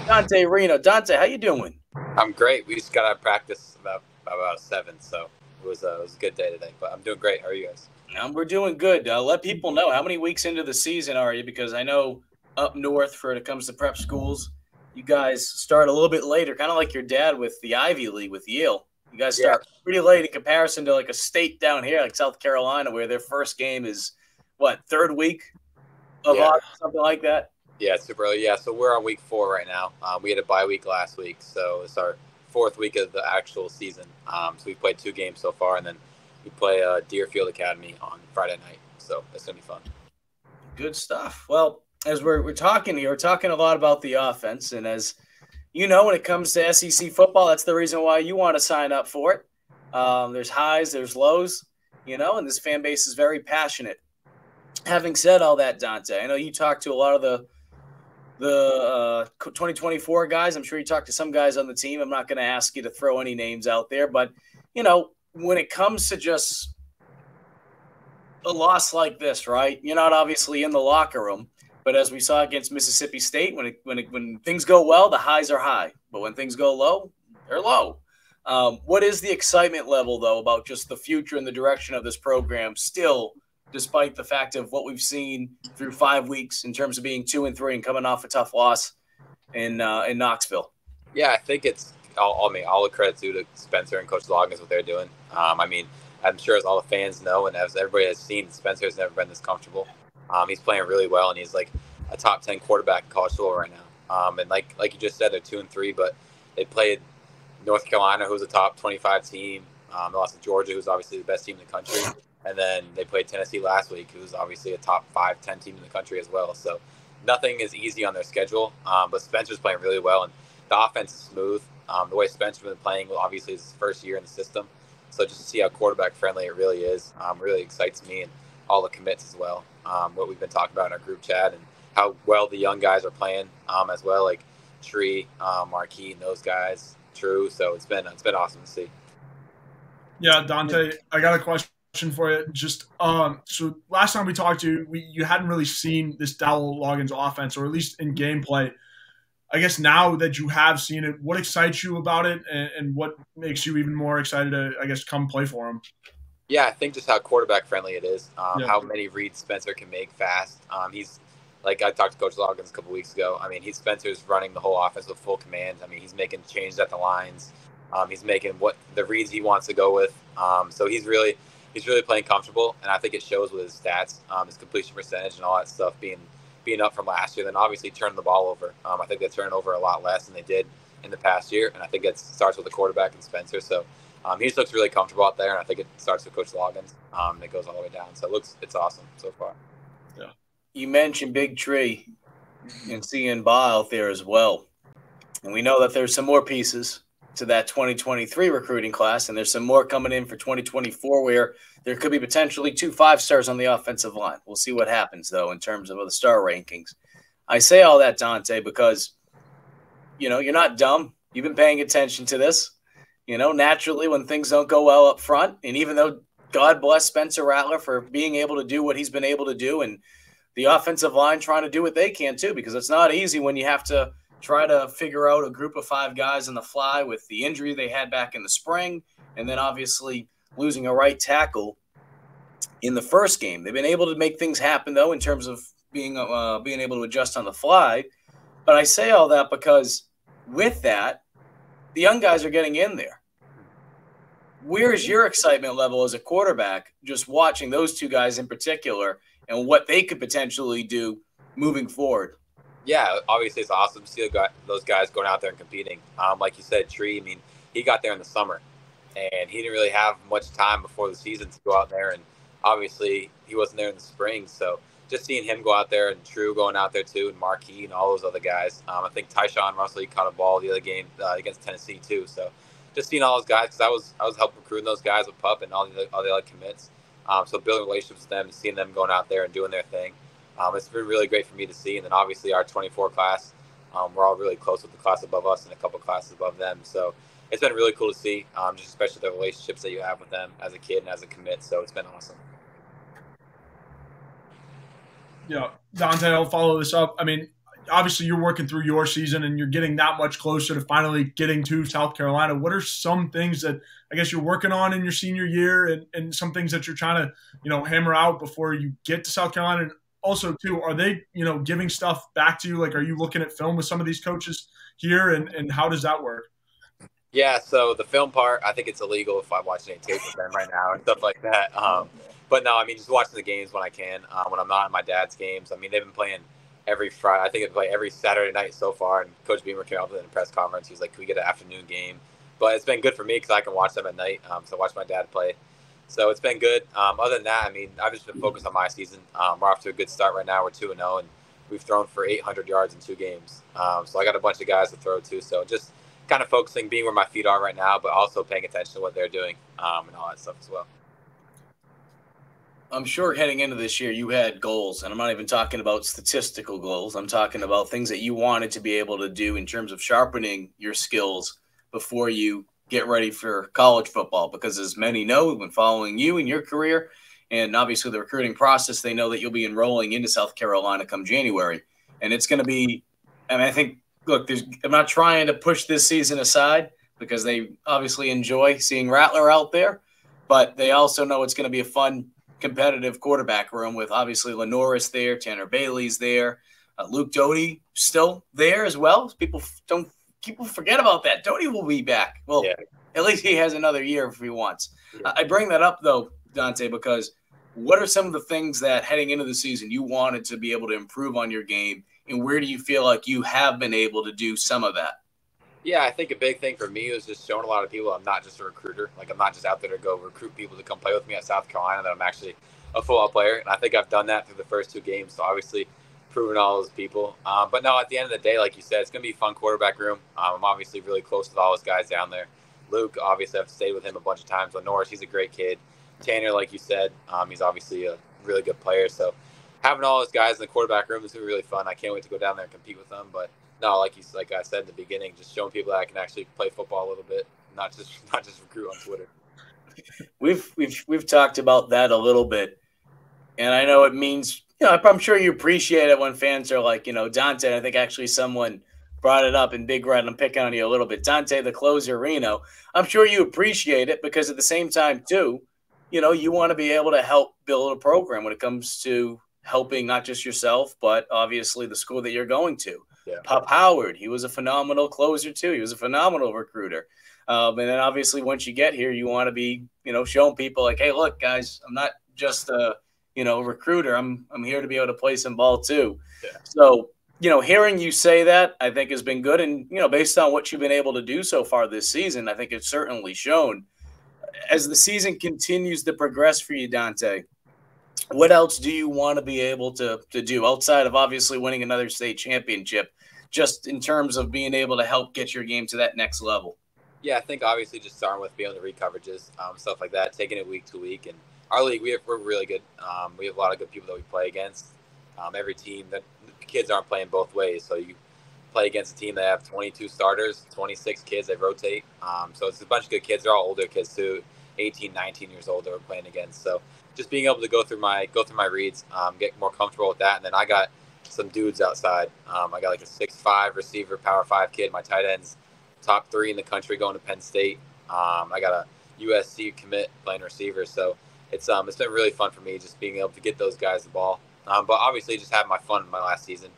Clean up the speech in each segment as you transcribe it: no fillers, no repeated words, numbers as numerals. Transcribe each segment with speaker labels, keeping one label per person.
Speaker 1: Dante Reno. Dante, how you doing?
Speaker 2: I'm great. We just got out of practice about 7, so it was a good day today. But I'm doing great. How are you guys?
Speaker 1: We're doing good. Let people know, how many weeks into the season are you? Because I know up north, when it comes to prep schools, you guys start a little bit later, kind of like your dad with the Ivy League with Yale. You guys start pretty late in comparison to like a state down here, like South Carolina, where their first game is what, third week of August, something like that.
Speaker 2: Yeah, super early. Yeah, so we're on week 4 right now. We had a bye week last week, so it's our 4th week of the actual season. So we played 2 games so far, and then we play Deerfield Academy on Friday night. So it's gonna be fun.
Speaker 1: Good stuff. Well, as we're talking here, we're talking a lot about the offense, and as you know, when it comes to SEC football, that's the reason why you want to sign up for it. There's highs, there's lows, and this fan base is very passionate. Having said all that, Dante, I know you talked to a lot of the 2024 guys. I'm sure you talked to some guys on the team. I'm not going to ask you to throw any names out there, but when it comes to just a loss like this, right? You're not obviously in the locker room, but as we saw against Mississippi State, when things go well, the highs are high, but when things go low, they're low. What is the excitement level though about just the future and the direction of this program still, despite the fact of what we've seen through 5 weeks in terms of being 2-3 and coming off a tough loss in Knoxville?
Speaker 2: Yeah, I think it's all the credit due to Spencer and Coach Loggins, what they're doing. I'm sure as all the fans know and as everybody has seen, Spencer's never been this comfortable. He's playing really well, and he's like a top 10 quarterback in college football right now. And like you just said, they're 2-3, but they played North Carolina, who's a top 25 team. They lost to Georgia, who's obviously the best team in the country. And then they played Tennessee last week, who's obviously a top 5-10 team in the country as well. So nothing is easy on their schedule, but Spencer's playing really well, and the offense is smooth. The way Spencer's been playing, well, obviously, is his first year in the system. So just to see how quarterback-friendly it really is really excites me and all the commits as well, what we've been talking about in our group chat and how well the young guys are playing as well, like Tree, Marquis, and those guys, True. So it's been awesome to see.
Speaker 3: Yeah, Dante, I got a question for you. Just so last time we talked to you, you hadn't really seen this Dowell Loggins offense, or at least in gameplay. I guess now that you have seen it, what excites you about it, and what makes you even more excited to, I guess, come play for him?
Speaker 2: Yeah, I think just how quarterback friendly it is. How many reads Spencer can make fast. He's like, I talked to Coach Loggins a couple weeks ago. Spencer's running the whole offense with full command. He's making changes at the lines. He's making what the reads he wants to go with. So he's really playing comfortable, and I think it shows with his stats, his completion percentage and all that stuff being up from last year. Then obviously turning the ball over. I think they turn over a lot less than they did in the past year, and I think it starts with the quarterback and Spencer. So he just looks really comfortable out there, and I think it starts with Coach Loggins. And it goes all the way down. So it's awesome so far.
Speaker 1: Yeah. You mentioned Big Tree and seeing Ba out there as well, and we know that there's some more pieces to that 2023 recruiting class, and there's some more coming in for 2024 where there could be potentially 2 5-stars on the offensive line. We'll see what happens, though, in terms of the star rankings. I say all that, Dante, because, you're not dumb. You've been paying attention to this. Naturally, when things don't go well up front, and even though God bless Spencer Rattler for being able to do what he's been able to do, and the offensive line trying to do what they can, too, because it's not easy when you have to try to figure out a group of 5 guys on the fly with the injury they had back in the spring, and then obviously losing a right tackle in the first game. They've been able to make things happen, though, in terms of being able to adjust on the fly. But I say all that because with that, the young guys are getting in there. Where is your excitement level as a quarterback just watching those 2 guys in particular and what they could potentially do moving forward?
Speaker 2: Yeah, obviously it's awesome to see those guys going out there and competing. Like you said, Tree, he got there in the summer, and he didn't really have much time before the season to go out there, and obviously he wasn't there in the spring. So just seeing him go out there, and True going out there too, and Marquis and all those other guys. I think Tyshawn Russell, he caught a ball the other game against Tennessee too. So just seeing all those guys, because I was helping recruiting those guys with Pup and all the other commits. So building relationships with them and seeing them going out there and doing their thing. It's been really great for me to see. And then obviously our 24 class, we're all really close with the class above us and a couple classes above them. So it's been really cool to see, just especially the relationships that you have with them as a kid and as a commit. So it's been awesome.
Speaker 3: Yeah, Dante, I'll follow this up. obviously you're working through your season and you're getting that much closer to finally getting to South Carolina. What are some things that I guess you're working on in your senior year and some things that you're trying to, hammer out before you get to South Carolina? And also too, are they, giving stuff back to you? Like, are you looking at film with some of these coaches here and how does that work?
Speaker 2: Yeah, so the film part, I think it's illegal if I'm watching any tape with them right now and stuff like that. But no, I mean, just watching the games when I can. When I'm not in my dad's games, I mean, they've been playing every Friday. I think it's like every Saturday night so far. And Coach Beamer came up with it in a press conference. He's like, "Can we get an afternoon game?" But it's been good for me because I can watch them at night. So I watch my dad play. So it's been good. Other than that, I mean, I've just been focused on my season. We're off to a good start right now. We're 2-0, and we've thrown for 800 yards in 2 games. So I got a bunch of guys to throw to. So just kind of focusing, being where my feet are right now, but also paying attention to what they're doing and all that stuff as well.
Speaker 1: I'm sure heading into this year you had goals, and I'm not even talking about statistical goals. I'm talking about things that you wanted to be able to do in terms of sharpening your skills before you get ready for college football, because as many know who've been following you in your career and obviously the recruiting process, they know that you'll be enrolling into South Carolina come January. And it's going to be – I think – look, I'm not trying to push this season aside because they obviously enjoy seeing Rattler out there, but they also know it's going to be a fun, competitive quarterback room with obviously Lenoris there, Tanner Bailey's there, Luke Doty still there as well. People forget about that. Doty will be back. Well, yeah. At least he has another year if he wants. Yeah. I bring that up, though, Dante, because what are some of the things that heading into the season you wanted to be able to improve on your game? And where do you feel like you have been able to do some of that?
Speaker 2: Yeah, I think a big thing for me was just showing a lot of people I'm not just a recruiter. Like, I'm not just out there to go recruit people to come play with me at South Carolina, that I'm actually a football player. And I think I've done that through the first 2 games. So, obviously, proving all those people. But, no, at the end of the day, like you said, it's going to be a fun quarterback room. I'm obviously really close with all those guys down there. Luke, obviously, I've stayed with him a bunch of times. Lenoris, he's a great kid. Tanner, like you said, he's obviously a really good player. So, having all those guys in the quarterback room is going to be really fun. I can't wait to go down there and compete with them. But no, like I said in the beginning, just showing people that I can actually play football a little bit, not just recruit on Twitter.
Speaker 1: We've talked about that a little bit, and I know it means, I'm sure you appreciate it when fans are like, Dante. I think actually someone brought it up in Big Red. I'm picking on you a little bit, Dante, the closer, Reno. I'm sure you appreciate it because at the same time too, you want to be able to help build a program when it comes to helping not just yourself, but obviously the school that you're going to. Yeah. Pop Howard, he was a phenomenal closer too. He was a phenomenal recruiter. And then obviously once you get here, you want to be, showing people like, hey, look, guys, I'm not just a, recruiter. I'm here to be able to play some ball too. Yeah. So, hearing you say that, I think has been good. And, based on what you've been able to do so far this season, I think it's certainly shown. As the season continues to progress for you, Dante, what else do you want to be able to do outside of obviously winning another state championship, just in terms of being able to help get your game to that next level?
Speaker 2: Yeah, I think obviously just starting with being able to read coverages, stuff like that, taking it week to week. And our league, we're really good. We have a lot of good people that we play against. Every team, that the kids aren't playing both ways. So you play against a team that have 22 starters, 26 kids, they rotate. So it's a bunch of good kids. They're all older kids too, 18, 19 years old that we're playing against. So just being able to go through my reads, get more comfortable with that. And then I got some dudes outside. I got like a 6'5" receiver, power 5 kid. My tight end's top 3 in the country going to Penn State. I got a USC commit playing receiver. So it's been really fun for me just being able to get those guys the ball. But obviously just having my fun in my last season.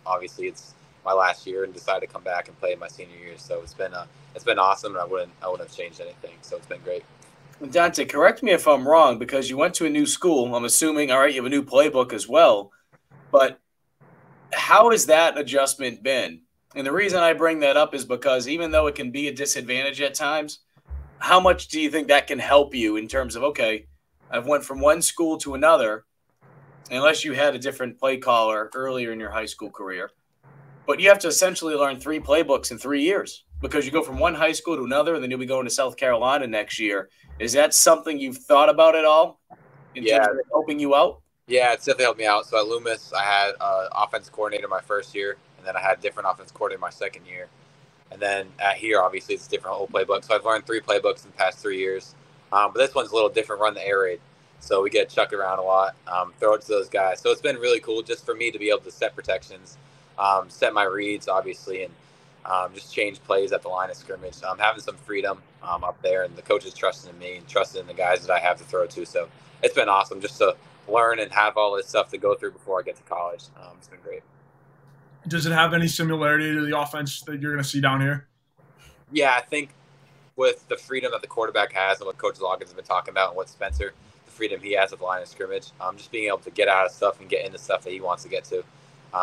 Speaker 2: Obviously it's my last year and decided to come back and play in my senior year. So it's been awesome, and I wouldn't have changed anything. So it's been great.
Speaker 1: Dante, correct me if I'm wrong, because you went to a new school. I'm assuming, all right, you have a new playbook as well. But how has that adjustment been? And the reason I bring that up is because even though it can be a disadvantage at times, how much do you think that can help you in terms of, okay, I've went from one school to another, unless you had a different play caller earlier in your high school career, but you have to essentially learn 3 playbooks in 3 years because you go from one high school to another, and then you'll be going to South Carolina next year. Is that something you've thought about at all in terms of helping you out?
Speaker 2: Yeah, it's definitely helped me out. So at Loomis, I had an offense coordinator my first year, and then I had a different offense coordinator my second year. And then at here, obviously, it's a different whole playbook. So I've learned 3 playbooks in the past 3 years. But this one's a little different, run the air raid. So we get chucked around a lot, throw it to those guys. So it's been really cool just for me to be able to set protections, set my reads, obviously, and just change plays at the line of scrimmage. Having some freedom up there, and the coaches trusting in me and trusting in the guys that I have to throw to. So it's been awesome just to learn and have all this stuff to go through before I get to college. It's been great.
Speaker 3: Does it have any similarity to the offense that you're going to see down here?
Speaker 2: Yeah, I think with the freedom that the quarterback has and what Coach Loggins has been talking about and what Spencer, the freedom he has at the line of scrimmage, just being able to get out of stuff and get into stuff that he wants to get to.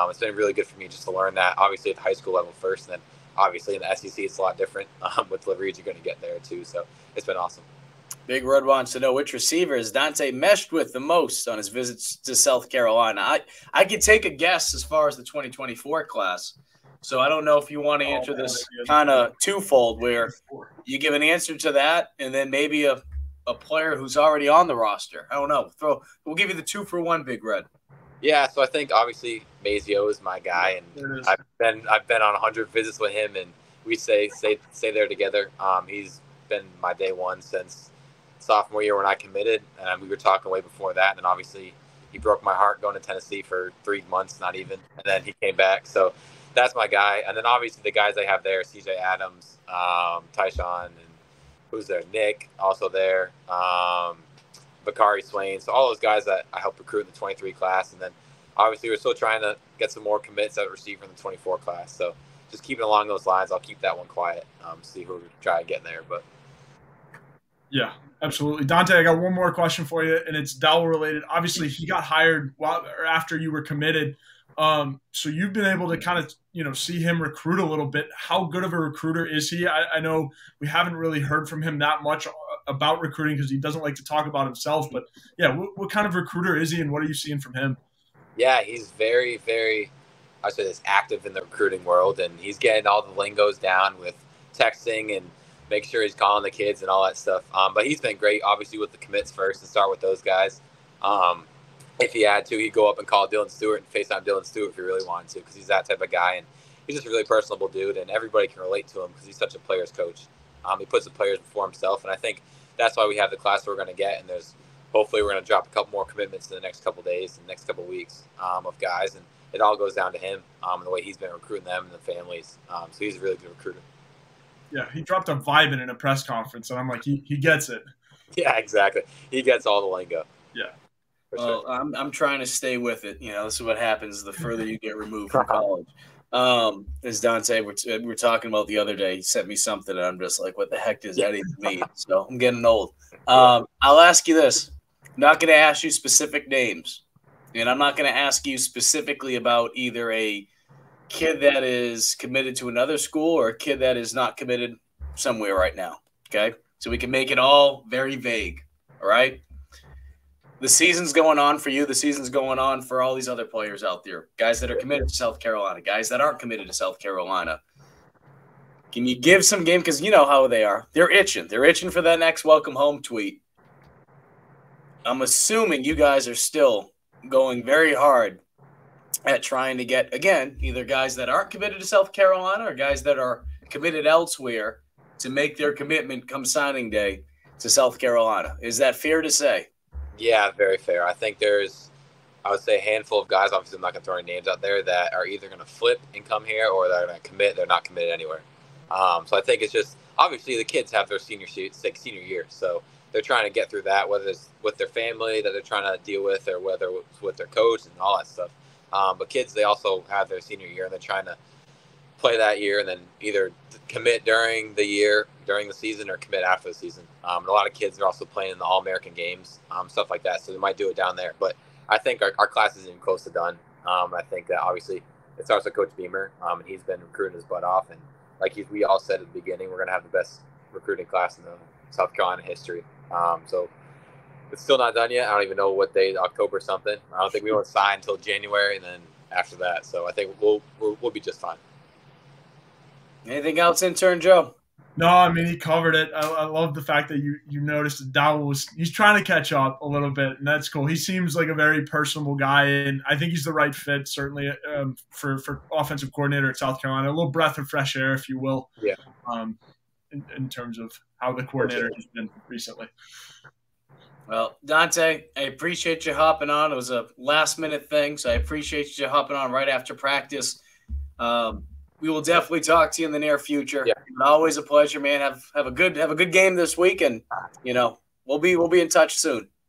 Speaker 2: It's been really good for me just to learn that, obviously at the high school level first, and then obviously in the SEC it's a lot different with the reads you're going to get there too. So it's been awesome.
Speaker 1: Big Red wants to know which receivers Dante meshed with the most on his visits to South Carolina. I could take a guess as far as the 2024 class. So I don't know if you want to answer this kind of twofold where you give an answer to that and then maybe a player who's already on the roster. I don't know. We'll give you the 2-for-1, Big Red.
Speaker 2: Yeah, so I think obviously Mazio is my guy, and I've been on 100 visits with him, and we stay there together. He's been my day one since sophomore year when I committed, and we were talking way before that. And then obviously he broke my heart going to Tennessee for 3 months, not even, and then he came back. So that's my guy. And then obviously the guys I have there, CJ Adams, Tyshawn, and who's there? Nick, also there. Bakari Swain. So all those guys that I helped recruit in the 23 class. And then obviously we're still trying to get some more commits at receiver in the 24 class. So just keeping along those lines. I'll keep that one quiet, see who we try to get in there. But
Speaker 3: yeah, absolutely. Dante, I got one more question for you, and it's Dowell related. Obviously, he got hired after you were committed. So you've been able to kind of, see him recruit a little bit. How good of a recruiter is he? I know we haven't really heard from him that much about recruiting because he doesn't like to talk about himself. But, yeah, what kind of recruiter is he, and what are you seeing from him?
Speaker 2: Yeah, he's very, very, I say this, active in the recruiting world, and he's getting all the lingos down with texting and make sure he's calling the kids and all that stuff. But he's been great, obviously, with the commits first and start with those guys. If he had to, he'd go up and call Dylan Stewart and FaceTime Dylan Stewart if he really wanted to, because he's that type of guy. And he's just a really personable dude, and everybody can relate to him because he's such a player's coach. He puts the players before himself, and I think that's why we have the class we're going to get. And hopefully we're going to drop a couple more commitments in the next couple of days, the next couple of weeks of guys. And it all goes down to him and the way he's been recruiting them and the families. So he's a really good recruiter.
Speaker 3: Yeah, he dropped a vibe in a press conference, and I'm like, he gets it.
Speaker 2: Yeah, exactly. He gets all the lingo.
Speaker 3: Yeah.
Speaker 1: Well, sure. I'm trying to stay with it. This is what happens the further you get removed from college. As Dante, we're talking about the other day, he sent me something, and I'm just like, what the heck does that even mean? So I'm getting old. I'll ask you this. I'm not going to ask you specific names, and I'm not going to ask you specifically about either a kid that is committed to another school or a kid that is not committed somewhere right now, okay? So we can make it all very vague, all right? The season's going on for you. The season's going on for all these other players out there, guys that are committed to South Carolina, guys that aren't committed to South Carolina. Can you give some game? Because you know how they are. They're itching. They're itching for that next welcome home tweet. I'm assuming you guys are still going very hard at trying to get, again, either guys that aren't committed to South Carolina or guys that are committed elsewhere to make their commitment come signing day to South Carolina. Is that fair to say?
Speaker 2: Yeah, very fair. I think I would say a handful of guys, obviously I'm not going to throw any names out there, that are either going to flip and come here or they're going to commit. They're not committed anywhere. So I think it's just, obviously the kids have their senior year. So they're trying to get through that, whether it's with their family that they're trying to deal with or whether it's with their coach and all that stuff. But kids, they also have their senior year and they're trying to play that year and then either commit during the season or commit after the season. And a lot of kids are also playing in the All-American games, stuff like that. So they might do it down there. But I think our class isn't even close to done. I think that obviously it starts with Coach Beamer, and he's been recruiting his butt off. And like we all said at the beginning, we're going to have the best recruiting class in the South Carolina history. So it's still not done yet. I don't even know what day, October something. I don't think we won't sign until January, and then after that. So I think we'll be just fine.
Speaker 1: Anything else, Intern Joe?
Speaker 3: No, I mean, he covered it. I love the fact that you noticed that Dowell he's trying to catch up a little bit, and that's cool. He seems like a very personable guy, and I think he's the right fit, certainly, for offensive coordinator at South Carolina. A little breath of fresh air, if you will,
Speaker 2: yeah.
Speaker 3: In terms of how the coordinator has been recently.
Speaker 1: Well, Dante, I appreciate you hopping on. It was a last-minute thing, so I appreciate you hopping on right after practice. We will definitely talk to you in the near future.
Speaker 2: Yeah.
Speaker 1: Always a pleasure, man. Have a good game this week, and we'll be in touch soon.